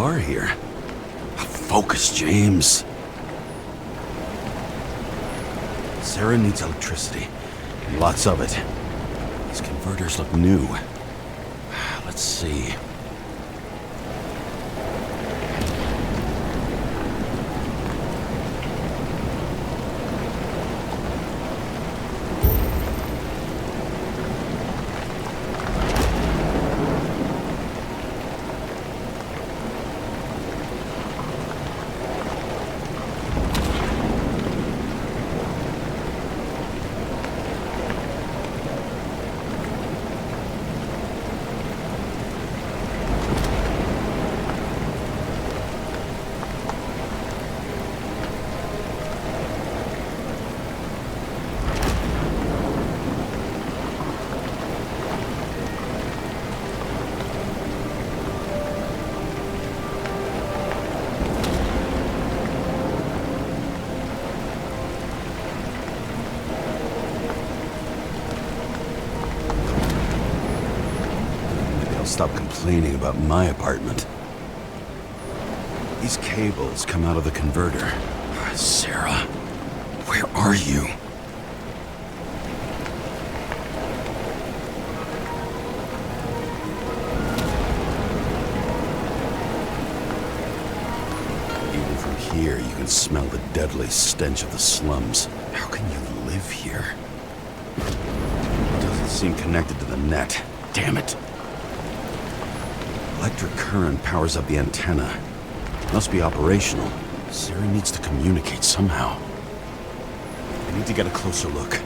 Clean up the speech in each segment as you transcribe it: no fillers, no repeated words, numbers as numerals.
are here. Focus, James. Sarah needs electricity. And lots of it. These converters look new. Let's see. Stop complaining about my apartment. These cables come out of the converter. Sarah, where are you? Even from here, you can smell the deadly stench of the slums. How can you live here? It doesn't seem connected to the net. Damn it. Electric current powers up the antenna. Must be operational. Sarah needs to communicate somehow. I need to get a closer look.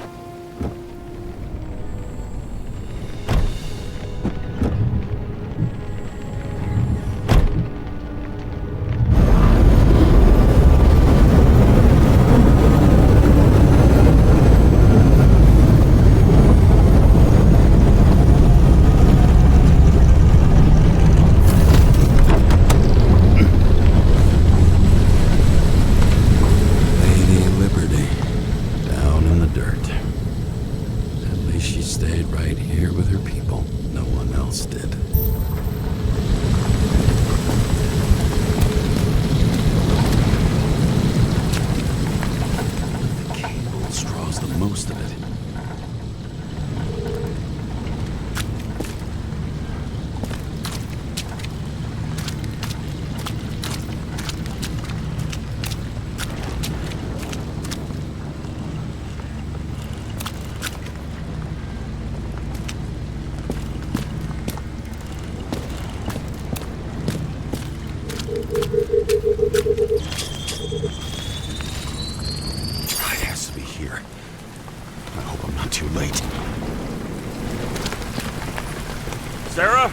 Sarah?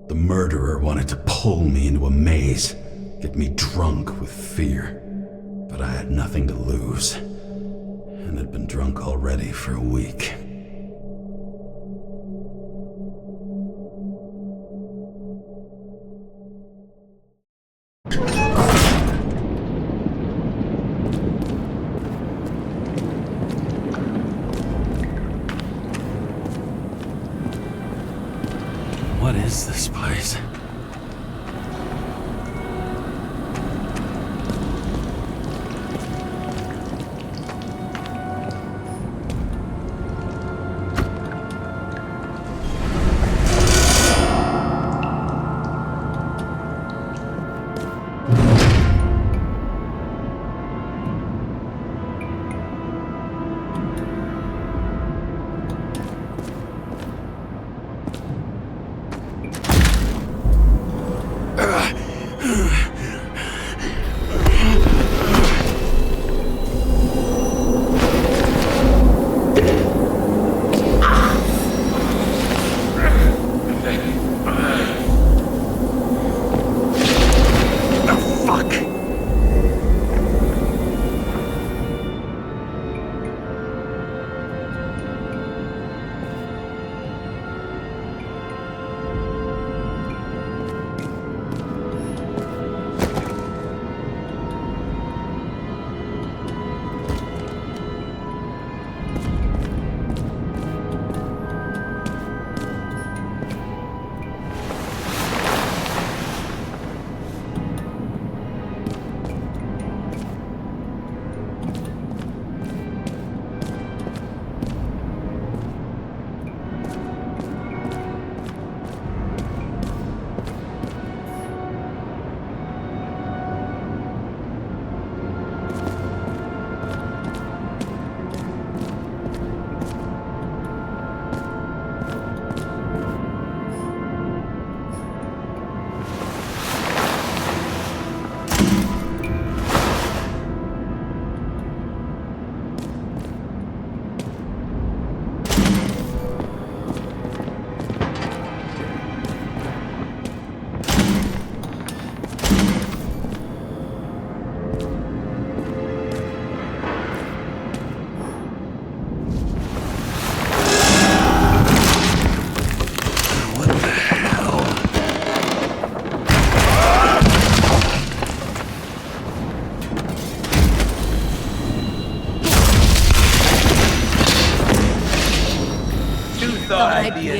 The murderer wanted to pull me into a maze, get me drunk with fear. But I had nothing to lose, and had been drunk already for a week. What is this place?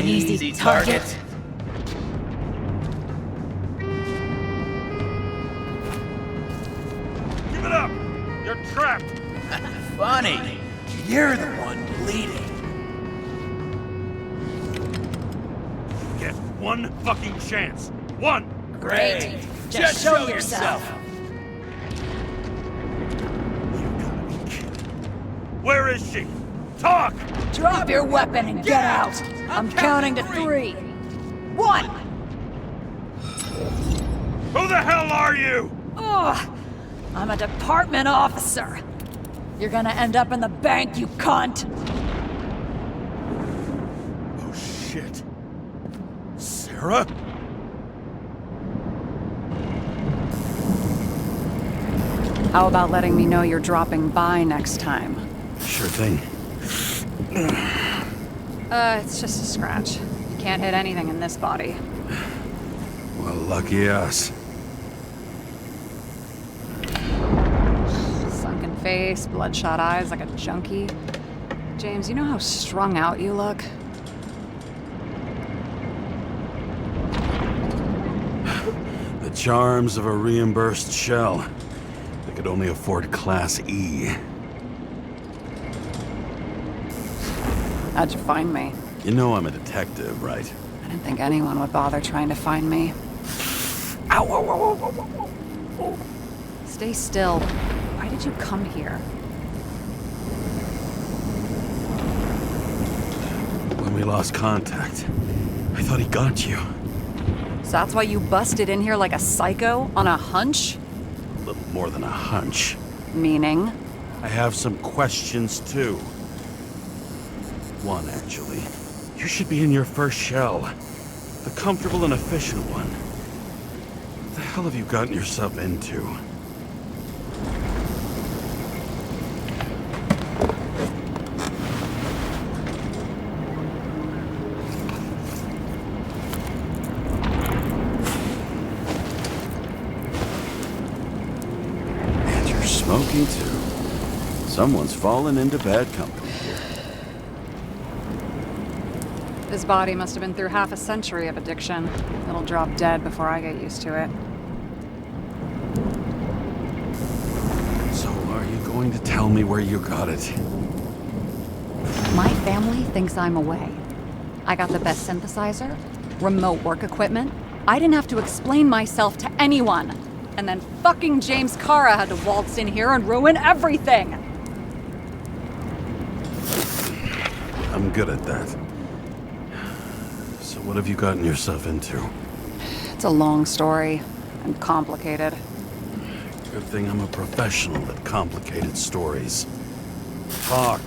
an easy target. Give it up! You're trapped! Funny. You're the one bleeding. Get one fucking chance. One! Great. Just show yourself. You gotta be kidding. Where is she? Talk! Drop your weapon and get out! I'm counting to 3. 1! Who the hell are you? Ugh! I'm a department officer! You're gonna end up in the bank, you cunt! Oh shit. Sarah? How about letting me know you're dropping by next time? Sure thing. It's just a scratch. You can't hit anything in this body. Well, lucky us. Sunken face, bloodshot eyes like a junkie. James, you know how strung out you look? The charms of a reimbursed shell. They could only afford Class E. How'd you find me? You know I'm a detective, right? I didn't think anyone would bother trying to find me. Ow, ow, ow, ow, ow, ow. Stay still. Why did you come here? When we lost contact, I thought he got you. So that's why you busted in here like a psycho on a hunch? A little more than a hunch. Meaning? I have some questions, too. One, actually. You should be in your first shell. The comfortable and efficient one. What the hell have you gotten yourself into? And you're smoking, too. Someone's fallen into bad company. This body must have been through half a century of addiction. It'll drop dead before I get used to it. So are you going to tell me where you got it? My family thinks I'm away. I got the best synthesizer, remote work equipment. I didn't have to explain myself to anyone. And then fucking James Kara had to waltz in here and ruin everything. I'm good at that. So what have you gotten yourself into? It's a long story and complicated. Good thing I'm a professional at complicated stories. Talk.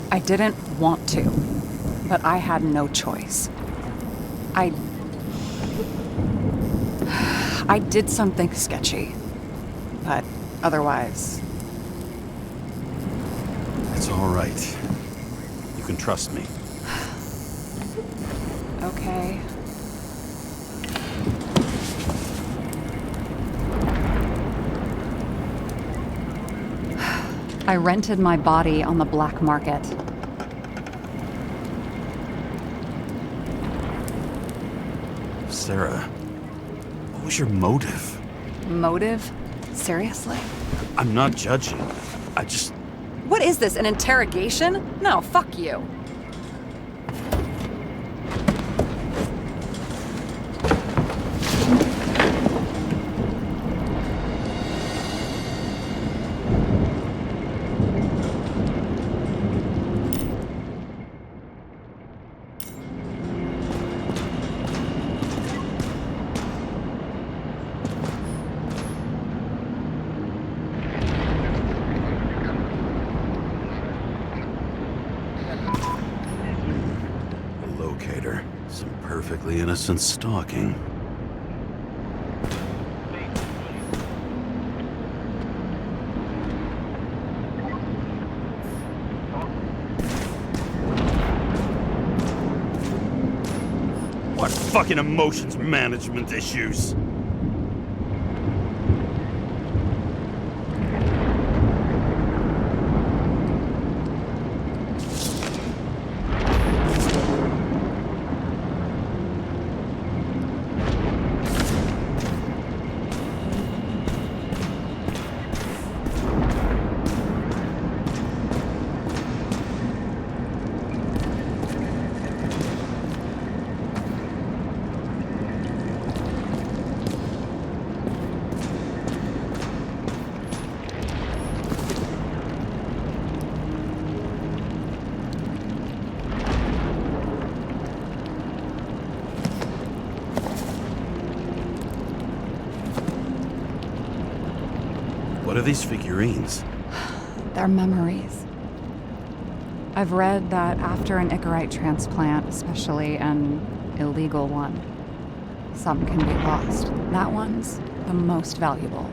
I didn't want to, but I had no choice. I did something sketchy, but otherwise... It's all right. You can trust me. Okay. I rented my body on the black market. Sarah, what was your motive? Motive? Seriously? I'm not judging. I just... What is this, an interrogation? No, fuck you. Some perfectly innocent stalking. What fucking emotions management issues? What are these figurines? They're memories. I've read that after an Icarite transplant, especially an illegal one, some can be lost. That one's the most valuable.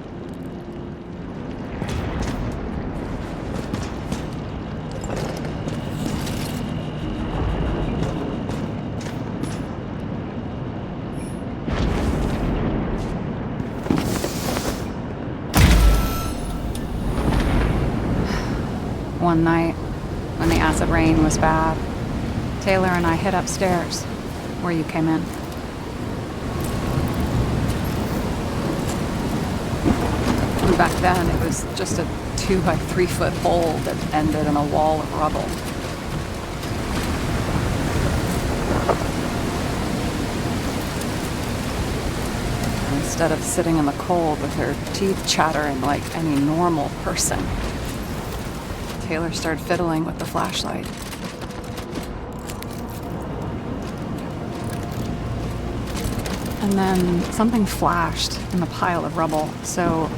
One night, when the acid rain was bad, Taylor and I hid upstairs, where you came in. And back then, it was just a 2-by-3 foot hole that ended in a wall of rubble. Instead of sitting in the cold with her teeth chattering like any normal person, Taylor started fiddling with the flashlight. And then something flashed in the pile of rubble, so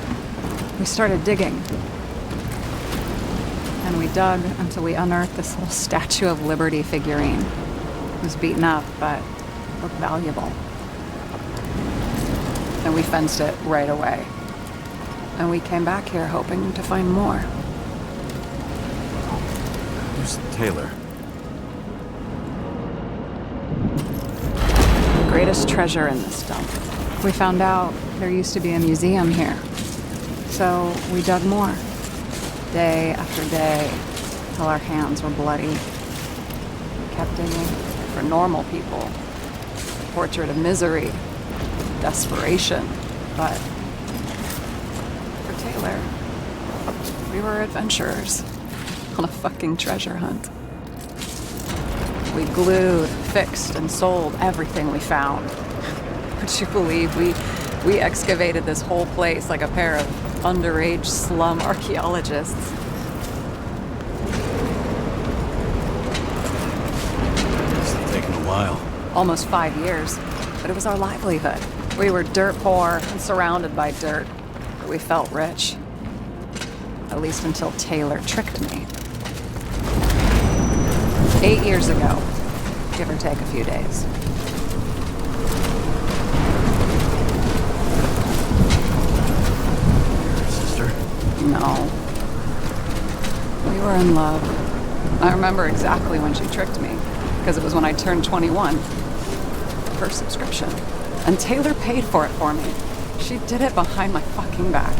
we started digging. And we dug until we unearthed this little Statue of Liberty figurine. It was beaten up, but looked valuable. And we fenced it right away. And we came back here hoping to find more. Who's Taylor? The greatest treasure in this dump. We found out there used to be a museum here. So we dug more. Day after day, till our hands were bloody. We kept digging for normal people. Portrait of misery. Desperation. But for Taylor, we were adventurers on a fucking treasure hunt. We glued, fixed, and sold everything we found. Would you believe we excavated this whole place like a pair of underage slum archaeologists? It's taken a while. Almost 5 years, but it was our livelihood. We were dirt poor and surrounded by dirt, but we felt rich. At least until Taylor tricked me. 8 years ago, give or take a few days. Your sister? No. We were in love. I remember exactly when she tricked me, because it was when I turned 21. Her subscription. And Taylor paid for it for me. She did it behind my fucking back.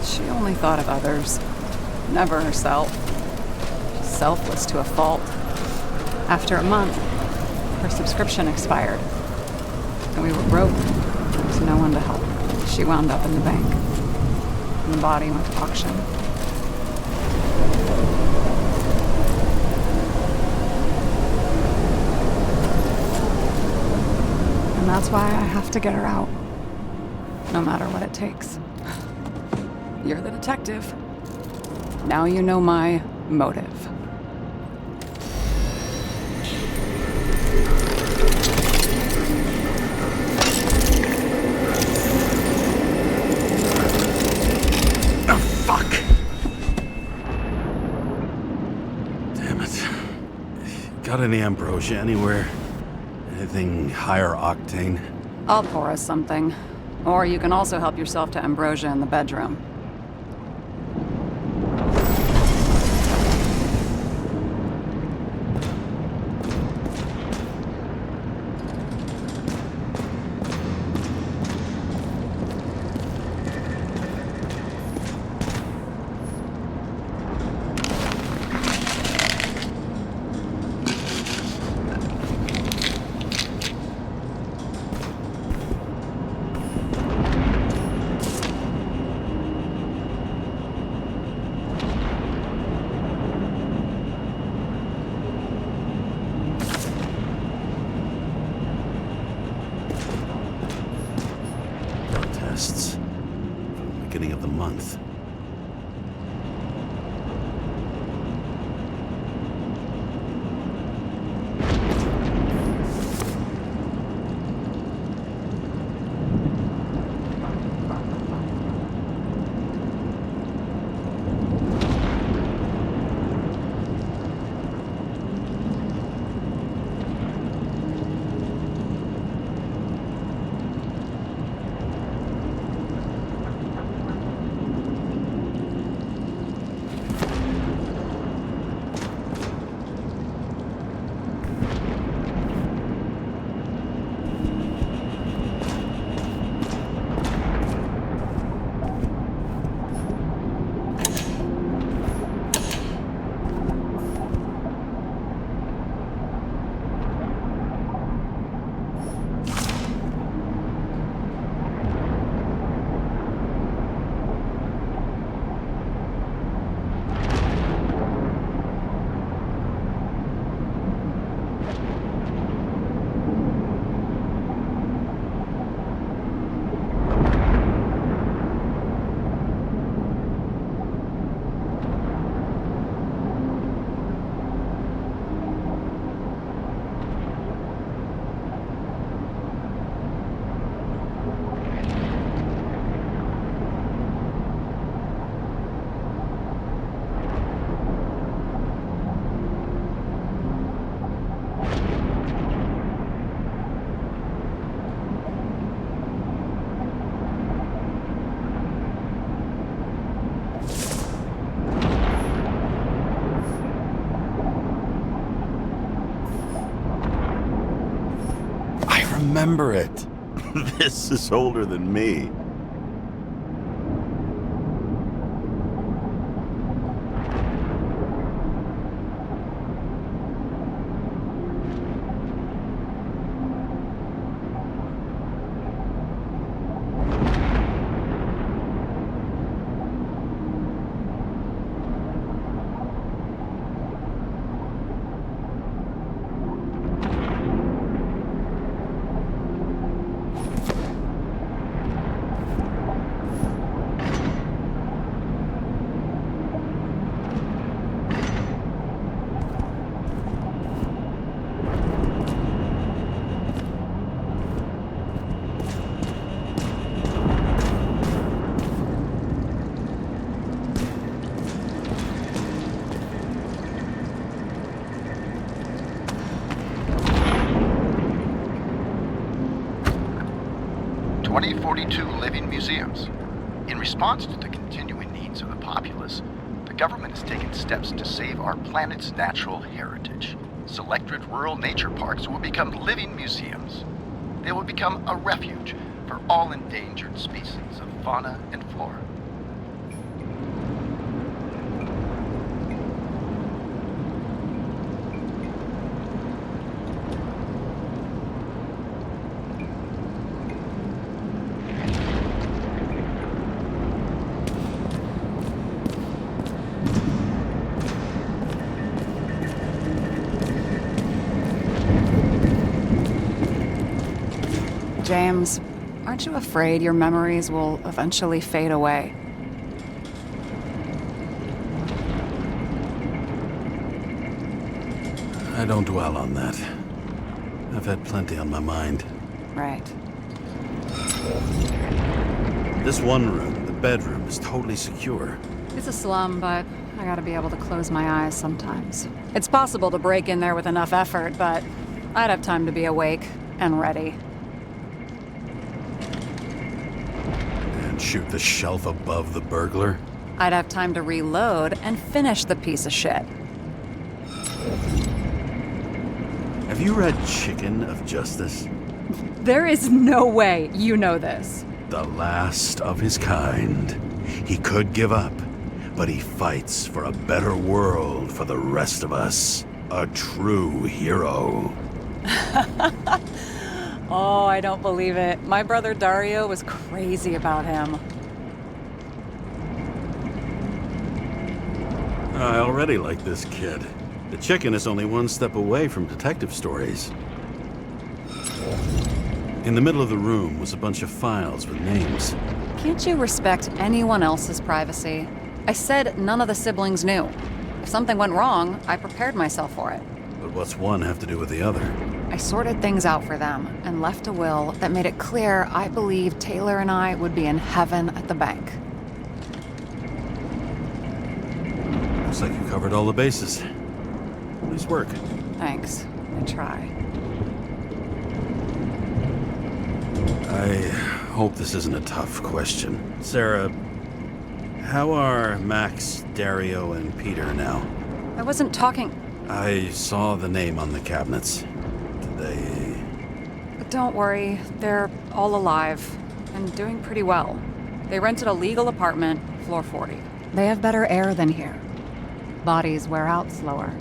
She only thought of others, never herself. She's selfless to a fault. After a month, her subscription expired. And we were broke. There was no one to help. She wound up in the bank. And the body went to auction. And that's why I have to get her out. No matter what it takes. You're the detective. Now you know my motive. Oh, fuck! Damn it. Got any ambrosia anywhere? Anything higher octane? I'll pour us something. Or you can also help yourself to ambrosia in the bedroom. remember it. This is older than me. Living museums. In response to the continuing needs of the populace, the government has taken steps to save our planet's natural heritage. Selected rural nature parks will become living museums. They will become a refuge for all endangered species of fauna and flora. James, aren't you afraid your memories will eventually fade away? I don't dwell on that. I've had plenty on my mind. Right. This one room, the bedroom, is totally secure. It's a slum, but I gotta be able to close my eyes sometimes. It's possible to break in there with enough effort, but I'd have time to be awake and ready. And shoot the shelf above the burglar? I'd have time to reload and finish the piece of shit. Have you read Chicken of Justice? There is no way you know this. The last of his kind. He could give up, but he fights for a better world for the rest of us. A true hero. Oh, I don't believe it. My brother Dario was crazy about him. I already like this kid. The chicken is only one step away from detective stories. In the middle of the room was a bunch of files with names. Can't you respect anyone else's privacy? I said none of the siblings knew. If something went wrong, I prepared myself for it. But what's one have to do with the other? I sorted things out for them and left a will that made it clear I believed Taylor and I would be in heaven at the bank. Looks like you covered all the bases. Nice work. Thanks. I try. I hope this isn't a tough question. Sarah, how are Max, Dario, and Peter now? I wasn't talking... I saw the name on the cabinets. Did they... Don't worry, they're all alive and doing pretty well. They rented a legal apartment, floor 40. They have better air than here. Bodies wear out slower.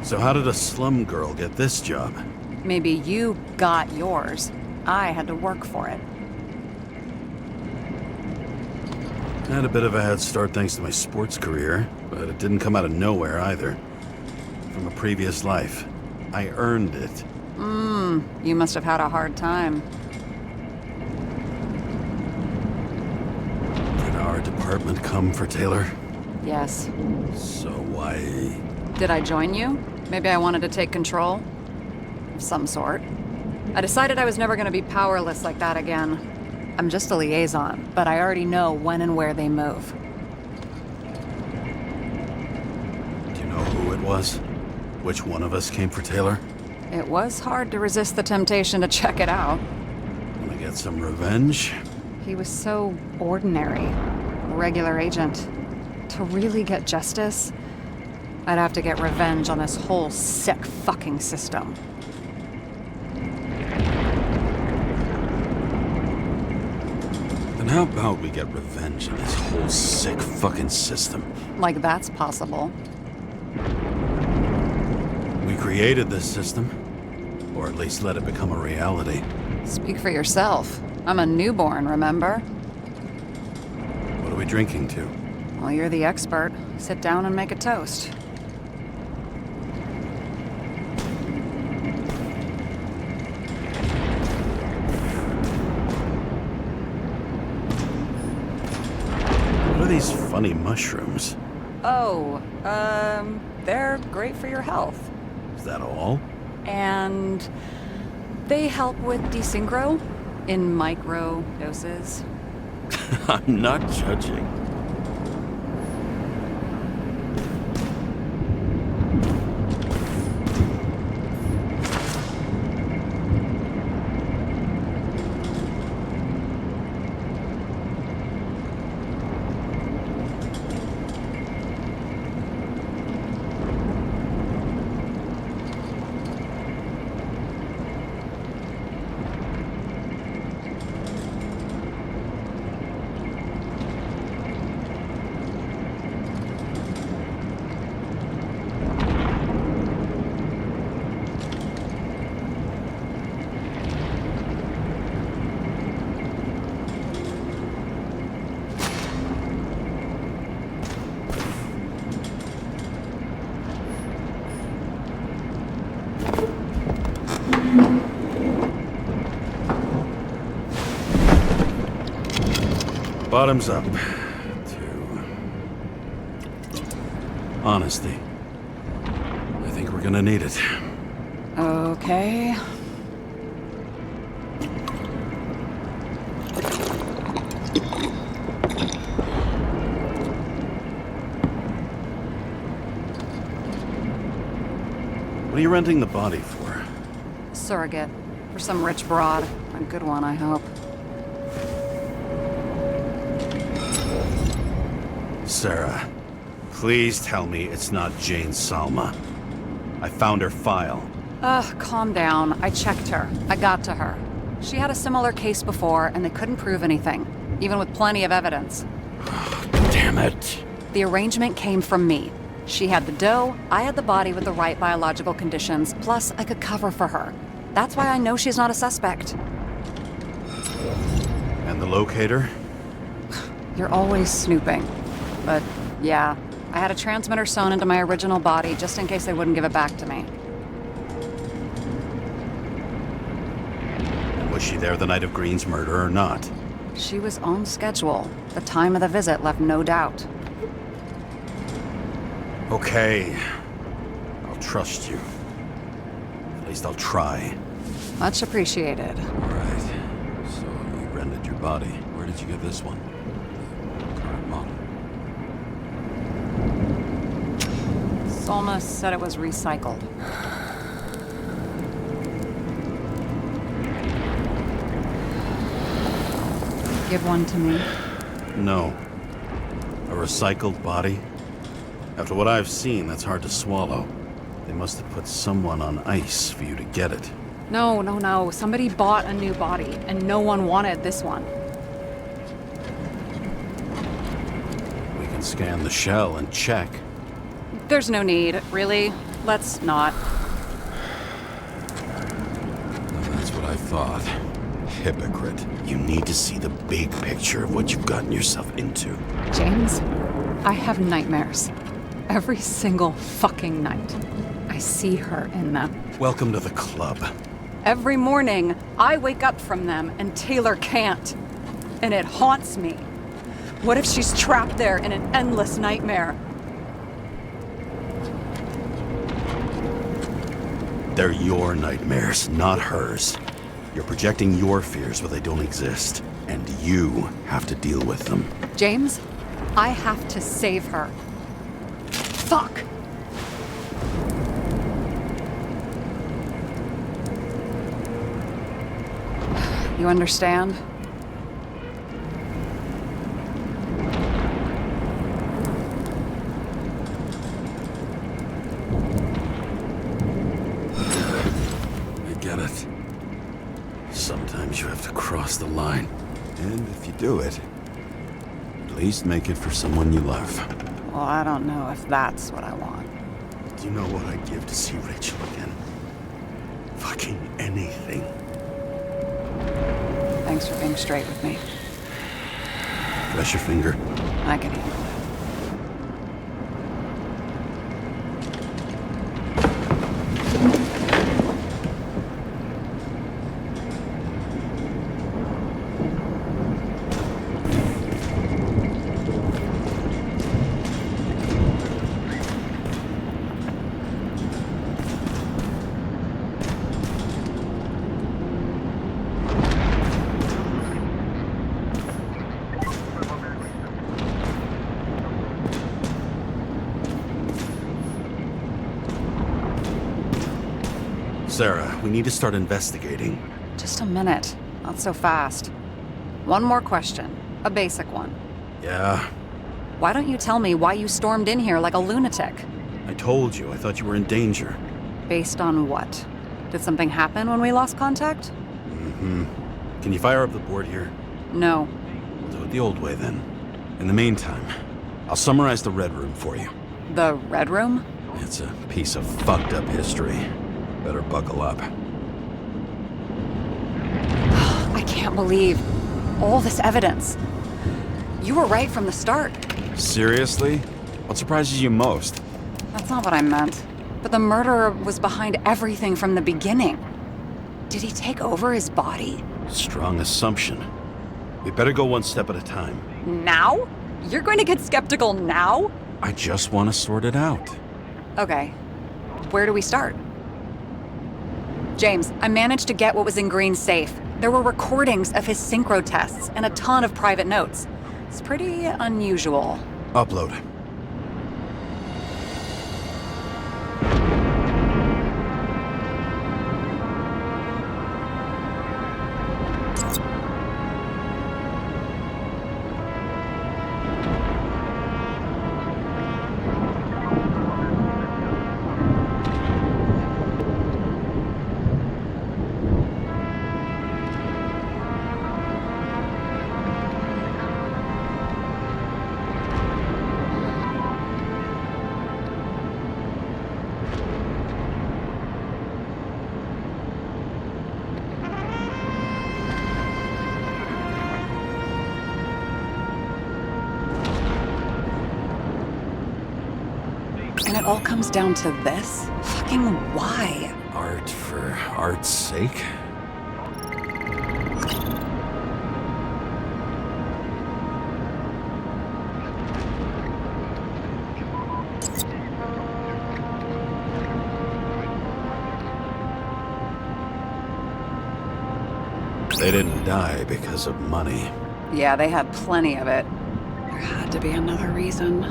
So how did a slum girl get this job? Maybe you got yours. I had to work for it. I had a bit of a head start thanks to my sports career, but it didn't come out of nowhere either. From a previous life. I earned it. You must have had a hard time. Did our department come for Taylor? Yes. So why... Did I join you? Maybe I wanted to take control? Of some sort. I decided I was never going to be powerless like that again. I'm just a liaison, but I already know when and where they move. Do you know who it was? Which one of us came for Taylor? It was hard to resist the temptation to check it out. Wanna get some revenge? He was so ordinary. A regular agent. To really get justice, I'd have to get revenge on this whole sick fucking system. Then how about we get revenge on this whole sick fucking system? Like that's possible. We created this system, or at least let it become a reality. Speak for yourself. I'm a newborn, remember? What are we drinking to? Well, you're the expert. Sit down and make a toast. What are these funny mushrooms? Oh, they're great for your health. Is that all? And they help with desynchro in micro doses. I'm not judging. Bottoms up to honesty. I think we're gonna need it. Okay. What are you renting the body for? Surrogate. For some rich broad. A good one, I hope. Sarah, please tell me it's not Jane Salma. I found her file. Ugh, calm down. I checked her. I got to her. She had a similar case before, and they couldn't prove anything, even with plenty of evidence. Damn it. The arrangement came from me. She had the dough, I had the body with the right biological conditions, plus I could cover for her. That's why I know she's not a suspect. And the locator? You're always snooping. But, yeah, I had a transmitter sewn into my original body just in case they wouldn't give it back to me. Was she there the night of Green's murder or not? She was on schedule. The time of the visit left no doubt. Okay. I'll trust you. At least I'll try. Much appreciated. All right. So you rented your body. Where did you get this one? The current model. Salma said it was recycled. Give one to me. No. A recycled body? After what I've seen, that's hard to swallow. They must have put someone on ice for you to get it. No. Somebody bought a new body, and no one wanted this one. We can scan the shell and check. There's no need, really. Let's not. That's what I thought. Hypocrite. You need to see the big picture of what you've gotten yourself into. James, I have nightmares. Every single fucking night. I see her in them. Welcome to the club. Every morning, I wake up from them and Taylor can't. And it haunts me. What if she's trapped there in an endless nightmare? They're your nightmares, not hers. You're projecting your fears where they don't exist. And you have to deal with them. James, I have to save her. Fuck! You understand? to cross the line. And if you do it, at least make it for someone you love. Well, I don't know if that's what I want. Do you know what I'd give to see Rachel again? Fucking anything. Thanks for being straight with me. Press your finger. I can handle it. Sarah, we need to start investigating. Just a minute. Not so fast. One more question. A basic one. Yeah, Why don't you tell me why you stormed in here like a lunatic? I told you. I thought you were in danger. Based on what? Did something happen when we lost contact? Can you fire up the board here? No. We'll do it the old way then. In the meantime, I'll summarize the Red Room for you. The Red Room? It's a piece of fucked up history. Better buckle up. I can't believe all this evidence. You were right from the start. Seriously? What surprises you most? That's not what I meant. But the murderer was behind everything from the beginning. Did he take over his body? Strong assumption. We better go one step at a time. Now? You're going to get skeptical now? I just want to sort it out. Okay. Where do we start? James, I managed to get what was in Green's safe. There were recordings of his synchro tests and a ton of private notes. It's pretty unusual. Upload. And it all comes down to this? Fucking why? Art for art's sake? They didn't die because of money. Yeah, they had plenty of it. There had to be another reason.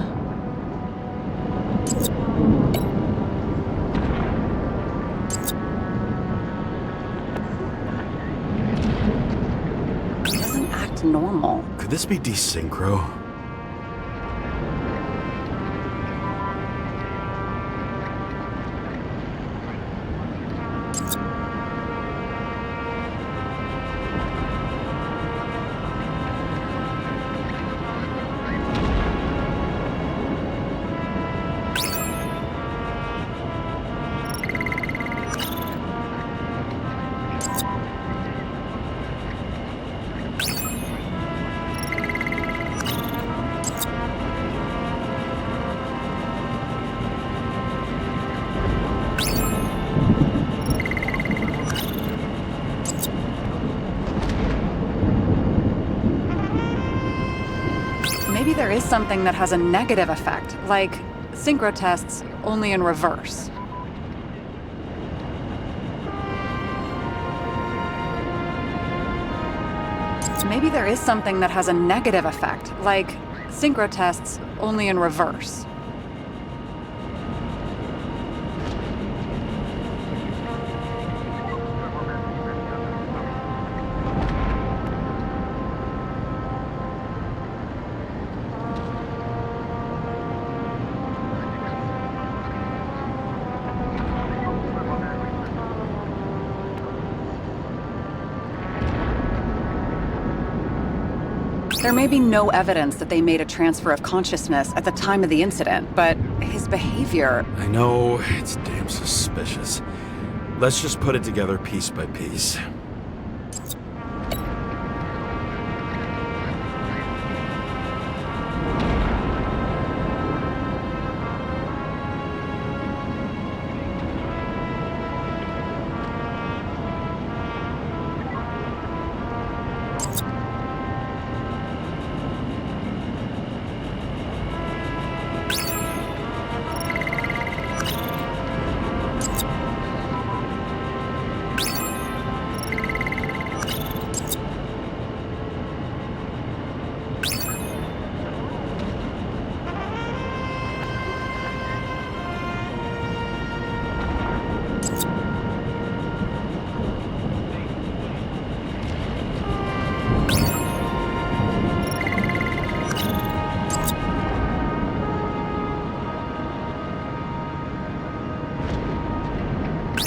He doesn't act normal. Could this be desynchro? Maybe there is something that has a negative effect, like synchro tests, only in reverse. Maybe there is something that has a negative effect, like synchro tests, only in reverse. There may be no evidence that they made a transfer of consciousness at the time of the incident, but his behavior... I know, it's damn suspicious. Let's just put it together piece by piece.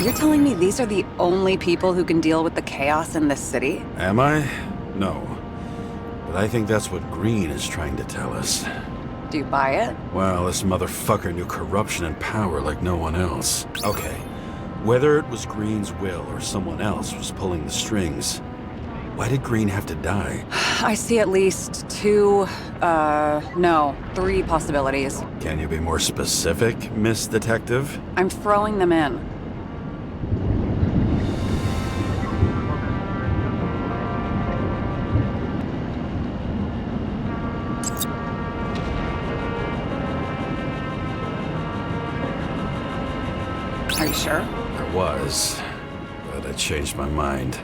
You're telling me these are the only people who can deal with the chaos in this city? Am I? No. But I think that's what Green is trying to tell us. Do you buy it? Well, this motherfucker knew corruption and power like no one else. Okay, whether it was Green's will or someone else was pulling the strings, why did Green have to die? I see at least three possibilities. Can you be more specific, Miss Detective? I'm throwing them in. Are you sure? I was, but I changed my mind.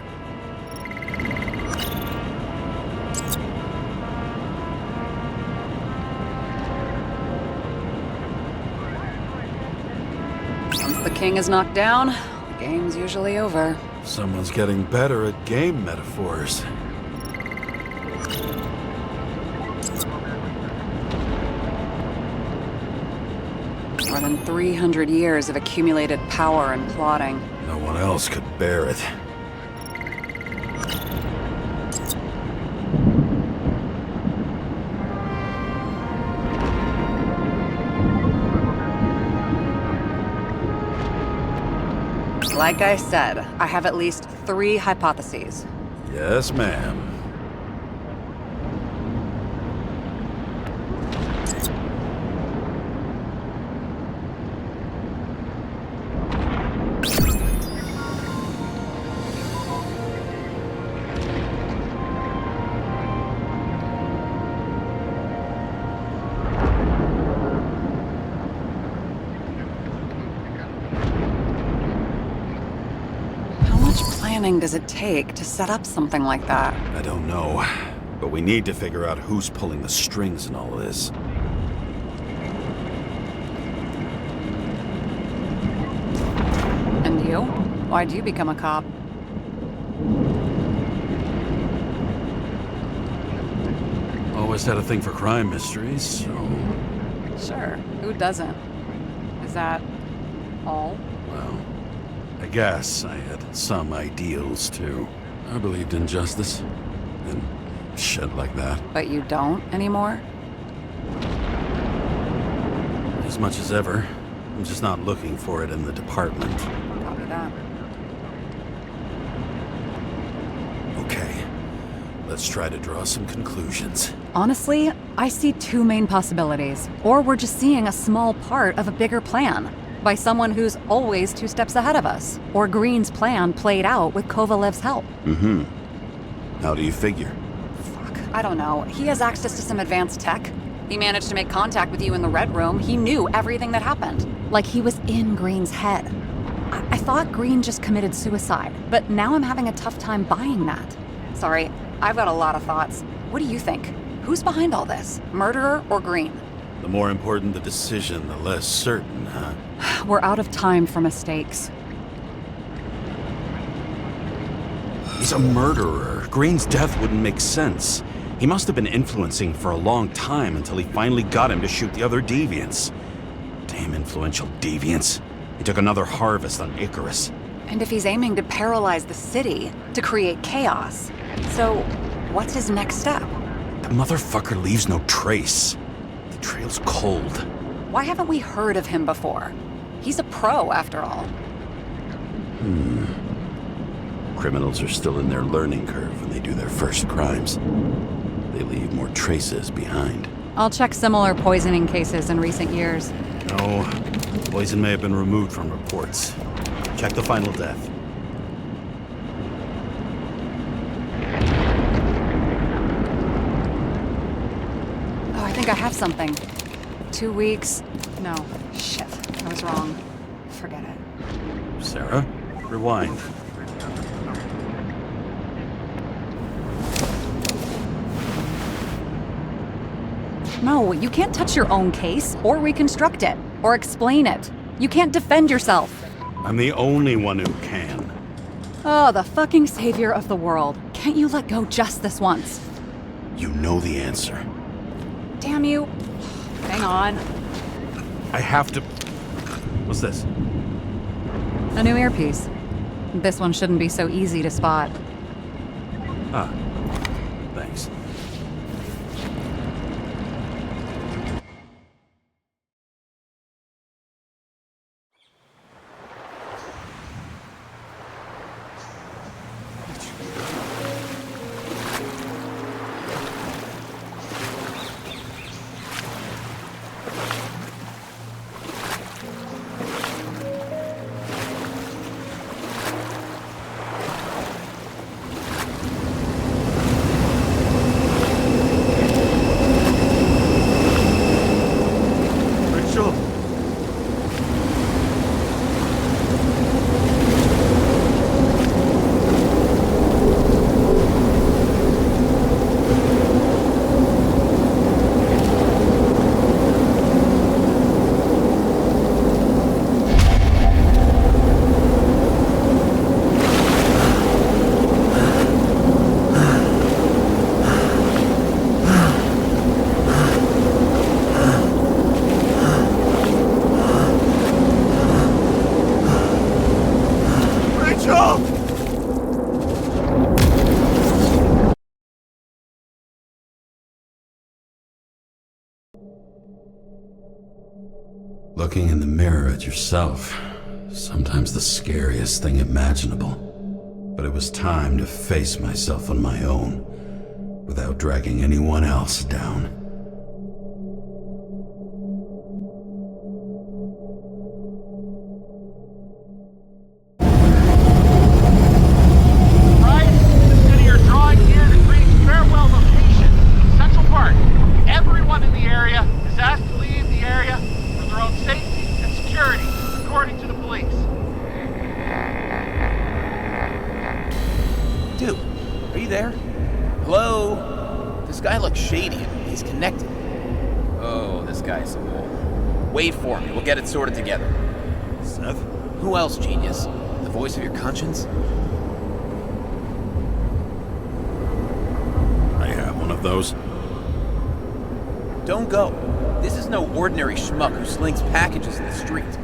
Once the king is knocked down, the game's usually over. Someone's getting better at game metaphors. More than 300 years of accumulated power and plotting. No one else could bear it. Like I said, I have at least 3 hypotheses. Yes, ma'am. Does it take to set up something like that? I don't know, but we need to figure out who's pulling the strings in all of this. And you? Why'd you become a cop? Always had a thing for crime mysteries, so... Sure, who doesn't? Is that all? Well, I guess I had some ideals, too. I believed in justice, and shit like that. But you don't anymore? As much as ever. I'm just not looking for it in the department. Copy that. Okay, let's try to draw some conclusions. Honestly, I see 2 main possibilities. Or we're just seeing a small part of a bigger plan. By someone who's always 2 steps ahead of us. Or Green's plan played out with Kovalev's help. Mm-hmm. How do you figure? Fuck, I don't know. He has access to some advanced tech. He managed to make contact with you in the Red Room. He knew everything that happened. Like he was in Green's head. I thought Green just committed suicide, but now I'm having a tough time buying that. Sorry, I've got a lot of thoughts. What do you think? Who's behind all this? Murderer or Green? The more important the decision, the less certain, huh? We're out of time for mistakes. He's a murderer. Green's death wouldn't make sense. He must have been influencing for a long time until he finally got him to shoot the other deviants. Damn influential deviants. He took another harvest on Icarus. And if he's aiming to paralyze the city, to create chaos, so what's his next step? The motherfucker leaves no trace. The trail's cold. Why haven't we heard of him before? He's a pro, after all. Criminals are still in their learning curve when they do their first crimes. They leave more traces behind. I'll check similar poisoning cases in recent years. No, poison may have been removed from reports. Check the final death. Oh, I think I have something. 2 weeks. No, shit. I was wrong. Forget it. Sarah, rewind. No, you can't touch your own case, or reconstruct it, or explain it. You can't defend yourself. I'm the only one who can. Oh, the fucking savior of the world. Can't you let go just this once? You know the answer. Damn you. Hang on. I have to... What's this? A new earpiece. This one shouldn't be so easy to spot. Ah, thanks. Rachel! Rachel! Looking in the mirror at yourself, sometimes the scariest thing imaginable. But it was time to face myself on my own, without dragging anyone else down. Right? Consider your drawing here the Green Farewell location, Central Park. Everyone in the area is asked to leave the area for their own safety and security, according to the police. Dude, are you there? Hello? This guy looks shady. He's connected. Oh, this guy's a wolf. Wait for me. We'll get it sorted together. Seth? Who else, genius? The voice of your conscience? I have one of those. Don't go. This is no ordinary schmuck who slings packages in the street.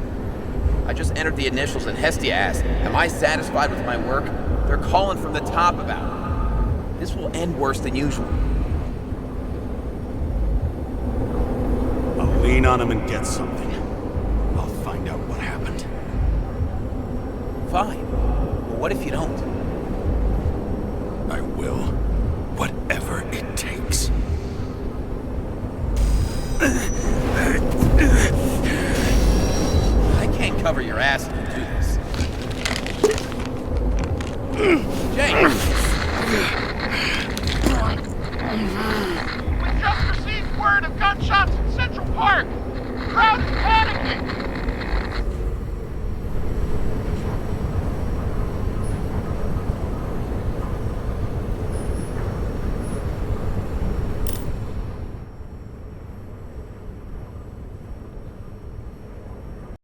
I just entered the initials and Hestia asked, am I satisfied with my work? They're calling from the top about it. This will end worse than usual. I'll lean on him and get something. I'll find out what happened. Fine. But what if you don't? I will. Whatever it takes. I can't cover your ass if you do this. James! We just received word of gunshots in Central Park. The crowd is panicking.